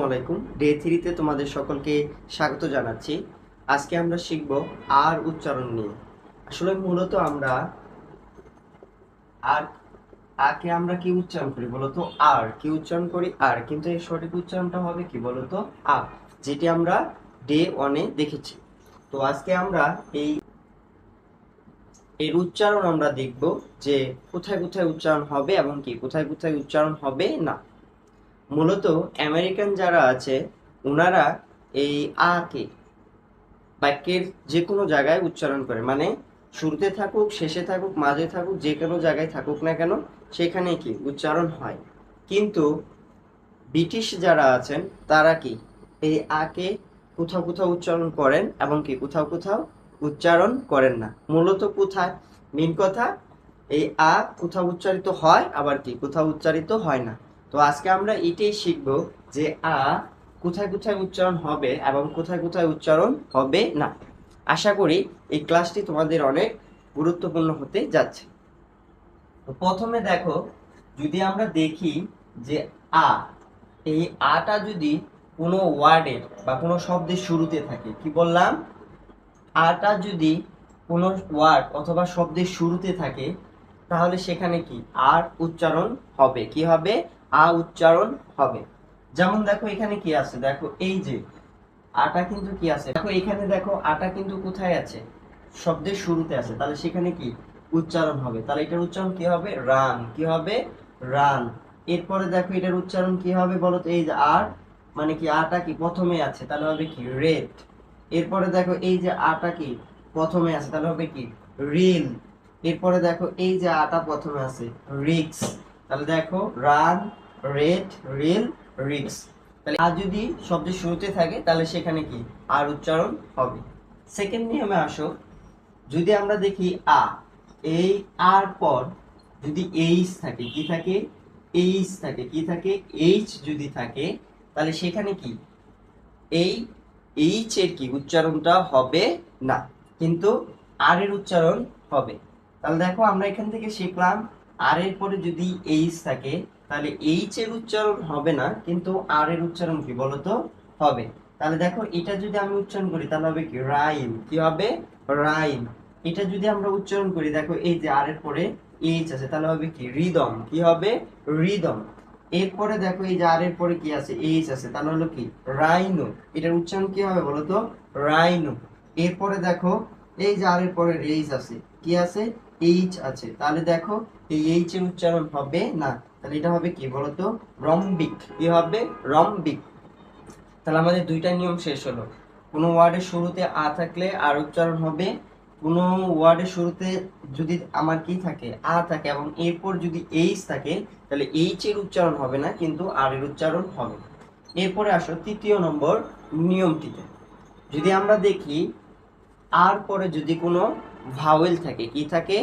আলাইকুম। ডে 3 তে তোমাদের সকলকে স্বাগত জানাচ্ছি। আজকে আমরা শিখব আর উচ্চারণ নিয়ে। আসলে মূলত আমরা আর আকে আমরা কি উচ্চারণ করি বলতো? আর কি উচ্চারণ করি? আর, কিন্তু এর সঠিক উচ্চারণটা হবে কি বলতো? আ, যেটি আমরা ডে 1 এ দেখেছি। তো আজকে আমরা এর উচ্চারণ আমরা দেখব যে কোথায় কোথায় উচ্চারণ হবে এবং কি কোথায় কোথায় উচ্চারণ হবে না। মূলত আমেরিকান যারা আছে ওনারা এই আ কে বাক্যের যে কোনো জায়গায় উচ্চারণ করে, মানে শুরুতে থাকুক, শেষে থাকুক, মাঝে থাকুক, যে কোনো জায়গায় থাকুক না কেন সেখানে কি উচ্চারণ হয়। কিন্তু ব্রিটিশ যারা আছেন তারা কি এই আ কে কোথাও কোথাও উচ্চারণ করেন এবং কি কোথাও কোথাও উচ্চারণ করেন না। মূলত কোথায় মেন কথা, এই আ কোথাও উচ্চারিত হয় আবার কি কোথাও উচ্চারিত হয় না। তো আজকে আমরা এটাই শিখব যে আ কোথায় কোথায় উচ্চারণ হবে এবং কোথায় কোথায় উচ্চারণ হবে না। আশা করি এই ক্লাসটি তোমাদের অনেক গুরুত্বপূর্ণ হতে যাচ্ছে। তো প্রথমে দেখো, যদি আমরা দেখি যে আ, এই আটা যদি কোনো ওয়ার্ডের বা কোনো শব্দের শুরুতে থাকে, কি বললাম? আটা যদি কোনো ওয়ার্ড অথবা শব্দের শুরুতে থাকে তাহলে সেখানে কি আর উচ্চারণ হবে। কি হবে? আ উচ্চারণ হবে। যেমন দেখো এখানে কি আছে, দেখো এই যে আটা কিন্তু কি আছে, দেখো এখানে দেখো আটা কিন্তু কোথায় আছে? শব্দের শুরুতে আছে, তাহলে সেখানে কি উচ্চারণ হবে। তাহলে এটার উচ্চারণ কি হবে? রান। কি হবে? রান। এরপরে দেখো এটার উচ্চারণ কি হবে বলো তো? এই যে আর, মানে কি আটা কি প্রথমে আছে, তাহলে হবে কি রেড। এরপরে দেখো এই যে আটা কি প্রথমে আছে, তাহলে হবে কি রিল। এরপরে দেখো এই যে আটা প্রথমে আছে, রিক্স। তাহলে দেখো রান, রেড, রিল, রিক্স। তাহলে আর যদি শব্দের শুরুতে থাকে তাহলে সেখানে কি আর উচ্চারণ হবে। সেকেন্ড নিয়মে আসো, যদি আমরা দেখি আ, এই আর পর যদি এইচ থাকে, কি থাকে? এইচ থাকে। কি থাকে? এইচ যদি থাকে তাহলে সেখানে কি এই এইচ এর কি উচ্চারণটা হবে না, কিন্তু আর এর উচ্চারণ হবে। তাহলে দেখো আমরা এখান থেকে শিখলাম আর এর পরে যদি এইচ থাকে তাহলে এইচ এর উচ্চারণ হবে না, কিন্তু আর এর উচ্চারণ কি বলতো? হবে। তাহলে দেখো এটা যদি আমি উচ্চারণ করি তাহলে হবে কি রাইম। কি হবে? রাইম। এটা যদি আমরা উচ্চারণ করি, দেখো এই যে আর এর পরে এইচ আছে তাহলে হবে কি রিদম। কি হবে? রিদম। এরপরে দেখো এই যে আর এর পরে কি আছে? এইচ আছে, তাহলে হলো কি রাইনো। এটার উচ্চারণ কি হবে বলতো? রাইনো। এরপরে দেখো এই যে আর এর পরে রেইজ আছে, কি আছে? এইচ আছে, তাহলে দেখো এই এইচ এর উচ্চারণ হবে না, তাহলে এটা হবে কি বলতো? রম্বিক। কি হবে? রম্বিক। তাহলে আমাদের দুইটা নিয়ম শেষ হলো। কোনো ওয়ার্ডের শুরুতে আ থাকলে আর উচ্চারণ হবে, কোনো ওয়ার্ডের শুরুতে যদি আমার কি থাকে? আ থাকে এবং এরপর যদি এইচ থাকে তাহলে এইচ এর উচ্চারণ হবে না, কিন্তু আর এর উচ্চারণ হবে। এরপরে আসো তৃতীয় নম্বর নিয়মটিতে। যদি আমরা দেখি আর পরে যদি কোনো ভাওয়েল থাকে, কি থাকে?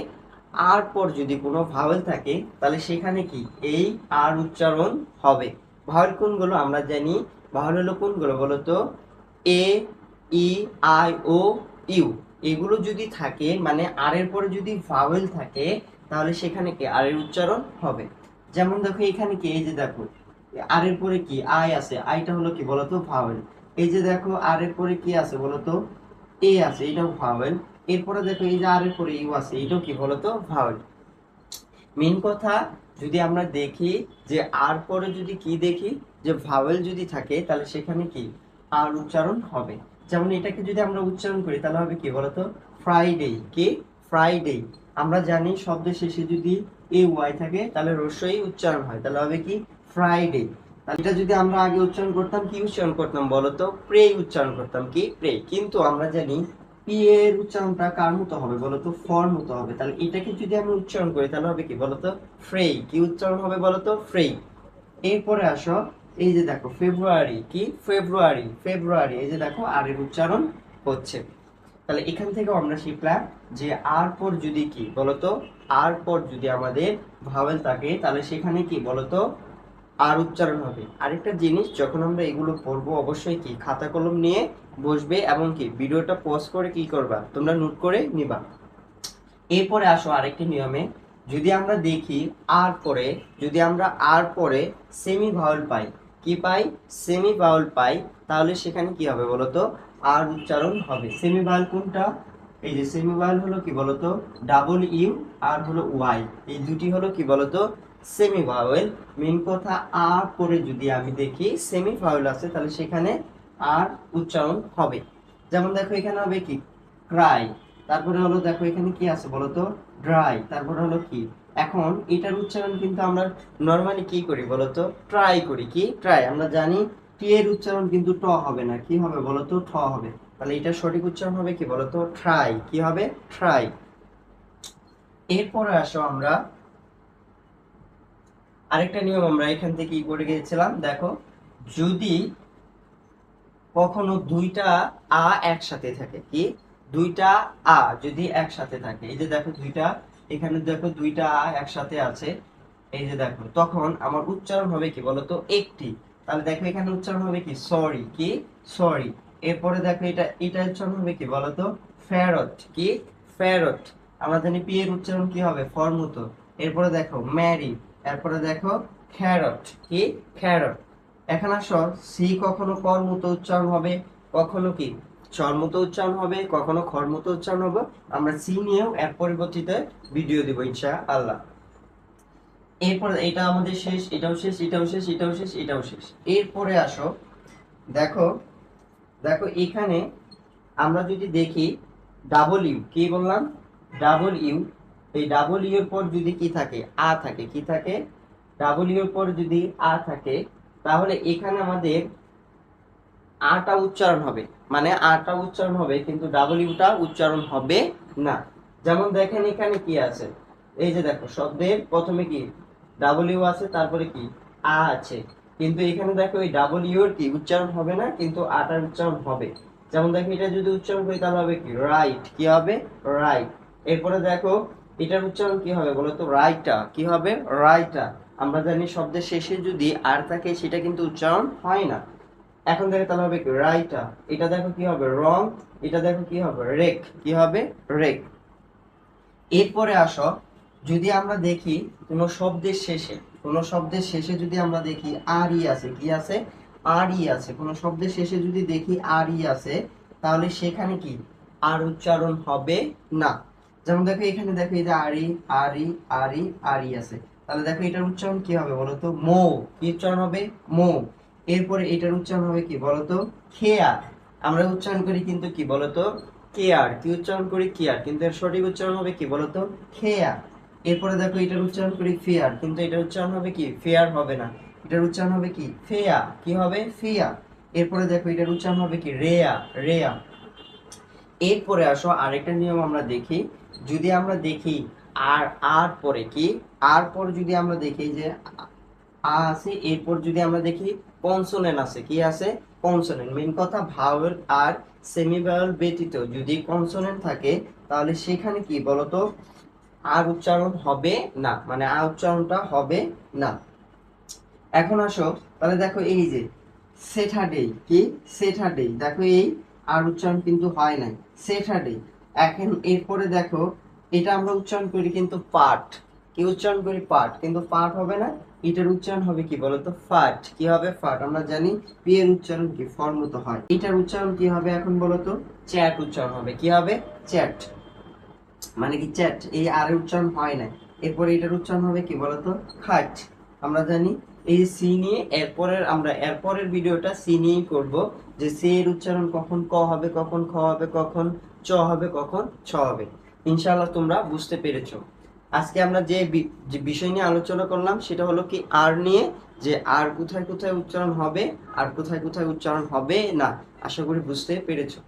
আর পর যদি কোনো ভাওয়েল থাকে তাহলে সেখানে কি এই আর উচ্চারণ হবে। ভাওয়েল কোনগুলো আমরা জানি? ভাওয়েল হলো কোনগুলো বলতো? এ, ই, আই, ও, ইউ। এগুলো যদি থাকে, মানে আর এর পরে যদি ভাওয়েল থাকে তাহলে সেখানে কি আর এর উচ্চারণ হবে। যেমন দেখো এখানে কি, এই যে দেখো আর এর পরে কি আই আছে, আইটা হলো কি বলতো? ভাওয়েল। এই যে দেখো আর এর পরে কি আছে বলতো? এ আছে, এটাও ভাওয়েল। এরপরে দেখো এই যে আর এর পরে ইউ আছে, এটাও কি বলতো? ভাওয়েল। মেন কথা, যদি আমরা দেখি যে আর পরে যদি কি দেখি, যে ভাওয়েল যদি থাকে তাহলে সেখানে কি আর উচ্চারণ হবে। যেমন এটাকে যদি আমরা উচ্চারণ করি তাহলে হবে কি বলতো? ফ্রাইডে। কি? ফ্রাইডে। আমরা জানি শব্দের শেষে যদি এ ওয়াই থাকে তাহলে রস্যই উচ্চারণ হয়, তাহলে হবে কি ফ্রাইডে। তাহলে এটা যদি আমরা আগে উচ্চারণ করতাম, কি উচ্চারণ করতাম বলতো? প্রে উচ্চারণ করতাম। কি? প্রে। কিন্তু আমরা জানি পি এর উচ্চারণটা কার মতো হবে বলতো? ফর মতো হবে। তাহলে এটাকে যদি আমি উচ্চারণ করি তাহলে হবে কি বলতো? ফ্রেই। কি উচ্চারণ হবে বলতো? ফ্রেই। এরপরে আসো, এই যে দেখো ফেব্রুয়ারি। কি? ফেব্রুয়ারি। ফেব্রুয়ারি। এই যে দেখো আর এর উচ্চারণ হচ্ছে। তাহলে এখান থেকে আমরা শিখলাম যে আর পর যদি কি বলতো? আর পর যদি আমাদের ভাওয়েল থাকে তাহলে সেখানে কি বলতো? আর উচ্চারণ হবে। আরেকটা জিনিস, যখন আমরা এগুলো পড়বো অবশ্যই কি খাতা কলম নিয়ে বসবে এবং কি ভিডিওটা পজ করে কি করবা? তোমরা নোট করে নিবা। এরপরে আসো আরেকটি নিয়মে, যদি আমরা দেখি আর পরে, যদি আমরা আর পরে সেমি ভাওয়েল পাই কি পাই, সেমি ভাওয়েল পাই, তাহলে সেখানে কি হবে বলতো, আর উচ্চারণ হবে। সেমি ভাওয়েল কোনটা, এই যে সেমি ভাওয়েল হলো কি বলতো, ডাবল ইউ আর হলো ওয়াই, এই দুটি হলো কি বলতো সেমি ভাওয়েল। মেন কথা আর পরে যদি আমি দেখি সেমি ভাওয়েল আছে, তাহলে সেখানে আর উচ্চারণ হবে। যেমন দেখো এখানে হবে কি ক্রাই, তারপরে হলো দেখো এখানে কি আছে বলতো ড্রাই, তারপরে হলো কি, এখন এটার উচ্চারণ কিন্তু আমরা নরমালি কি করি বলতো, ট্রাই করি, কি ট্রাই, আমরা জানি টি এর উচ্চারণ কিন্তু ট হবে না, কি হবে বলতো ঠ হবে, তাহলে এটা সঠিক উচ্চারণ হবে কি বলতো ট্রাই, কি হবে ট্রাই। এরপরে আসো আমরা আরেকটা নিয়ম আমরা এখান থেকে কি করে গিয়েছিলাম, দেখো যদি কখনো দুইটা আ একসাথে থাকে, কি দুইটা আ যদি একসাথে থাকে, এই যে দেখো দুইটা, এখানে দেখো দুইটা আ একসাথে আছে, এই যে দেখো, তখন আমার উচ্চারণ হবে কি বলতো একটি, তাহলে দেখো এখানে উচ্চারণ হবে কি সরি, কি সরি। এরপরে দেখো এটা উচ্চারণ হবে কি বলতো ফেরত, কি ফেরত। আমরা জানি পি এর উচ্চারণ কি হবে ফর মতো। এরপরে দেখো ম্যারি, এরপরে দেখো ক্যারট, কি ক্যারট। এখন আসো সি কখনো কর মতো উচ্চারণ হবে, কখনো কি চর মতো উচ্চারণ হবে, কখনো খর মতো উচ্চারণ হবে। আমরা সি নিয়েও এর পরবর্তীতে ভিডিও দিব ইনশাআল্লাহ। এরপরে এটা আমাদের শেষ, এটাও শেষ, এটাও শেষ, এটাও শেষ, এটাও শেষ। এরপরে আসো দেখো, দেখো এখানে আমরা যদি দেখি ডাবল ইউ, কি বললাম ডাবল ইউ, এই ডাবল ইউ এর পর যদি কি থাকে আ থাকে, কি থাকে ডাবল ইউ এর পর যদি আ থাকে, তাহলে এখানে আমাদের আটা উচ্চারণ হবে, মানে আটা উচ্চারণ হবে কিন্তু ডাবল ইউটা উচ্চারণ হবে না। যেমন দেখেন এখানে কি আছে, এই যে দেখো শব্দের প্রথমে কি ডাবল ইউ আছে, তারপরে কি আ আছে, কিন্তু এখানে দেখো এই ডাবল ইউ এর কি উচ্চারণ হবে না, কিন্তু আটার উচ্চারণ হবে। যেমন দেখো এটা যদি উচ্চারণ করি তাহলে হবে কি রাইট, কি হবে রাইট। এরপরে দেখো এটার উচ্চারণ কি হবে বলো তো রাইটা, কি হবে রাইটা। আমরা জানি শব্দের শেষে যদি আর থাকে সেটা কিন্তু উচ্চারণ হয় না। এখন দেখো তাহলে হবে কি রাইটা, এটা দেখো কি হবে রং, এটা দেখো কি হবে রেক, কি হবে রেক। এরপরে আসো যদি আমরা দেখি কোন শব্দের শেষে, কোন শব্দের শেষে যদি আমরা দেখি আর ই আছে, কি আছে আর ই আছে, কোন শব্দের শেষে যদি দেখি আর ই আছে, তাহলে সেখানে কি আর উচ্চারণ হবে না। যেমন দেখো এখানে দেখো এই যে আরি আরি আরি আরি আছে, তাহলে দেখো এটার উচ্চারণ কি হবে বলতো মো, কি উচ্চারণ হবে মো। এরপরে এটার উচ্চারণ হবে কি বলতো খেয়ার, আমরা উচ্চারণ করি কিন্তু কি বলতো কেয়ার, কি উচ্চারণ করি কেয়ার, কিন্তু এর সঠিক উচ্চারণ হবে কি বলতো খেয়ার। এরপরে দেখো এটার উচ্চারণ করি ফেয়ার, কিন্তু এটার উচ্চারণ হবে কি ফেয়ার হবে না, এটার উচ্চারণ হবে কি ফেয়া, কি হবে ফেয়া। এরপরে দেখো এটার উচ্চারণ হবে কি রেয়া, রেয়া। এরপরে আসো আরেকটা নিয়ম আমরা দেখি, যদি আমরা দেখি আর আর পরে কি আর পরে যদি আমরা দেখি যে আ আছে, এরপর যদি আমরা দেখি কনসোনেন্ট আছে, কি আছে কনসোনেন্ট। মেন কথা ভাওয়েল আর সেমি ভাওয়েল ব্যতীত যদি কনসোনেন্ট থাকে, তাহলে সেখানে কি বলতো আর উচ্চারণ হবে না, মানে আ উচ্চারণটা হবে না। এখন আসো তাহলে দেখো এই যে স্যাটারডে, কি স্যাটারডে, দেখো এই আর উচ্চারণ কিন্তু হয় নাই স্যাটারডে। এখন এরপরে দেখো এটা আমরা উচ্চারণ করি কিন্তু পার্ট, কি উচ্চারণ করি পার্ট, কিন্তু পার্ট হবে না, এটার উচ্চারণ হবে কি বলতো ফাট, কি হবে ফাট। আমরা জানি পি এর উচ্চারণ কি ফর মতো হয়, এটার উচ্চারণ কি হবে এখন বলতো চ্যাট উচ্চারণ হবে, কি হবে চ্যাট, মানে কি চ্যাট, এই আর এর উচ্চারণ হয় না। এরপরে এটার উচ্চারণ হবে কি বলতো খাট। আমরা জানি এই সি নিয়ে আমরা এরপরের ভিডিওটা সি নিয়েই করব, যে সি এর উচ্চারণ কখন ক হবে, কখন খ হবে, কখন চ হবে, কখন ছ হবে। ইনশাআল্লাহ তোমরা বুঝতে পেরেছো। আজকে আমরা যে বিষয় নিয়ে আলোচনা করলাম সেটা হলো কি আর নিয়ে, যে আর কোথায় কোথায় উচ্চারণ হবে আর কোথায় কোথায় উচ্চারণ হবে না। আশা করি বুঝতে পেরেছো।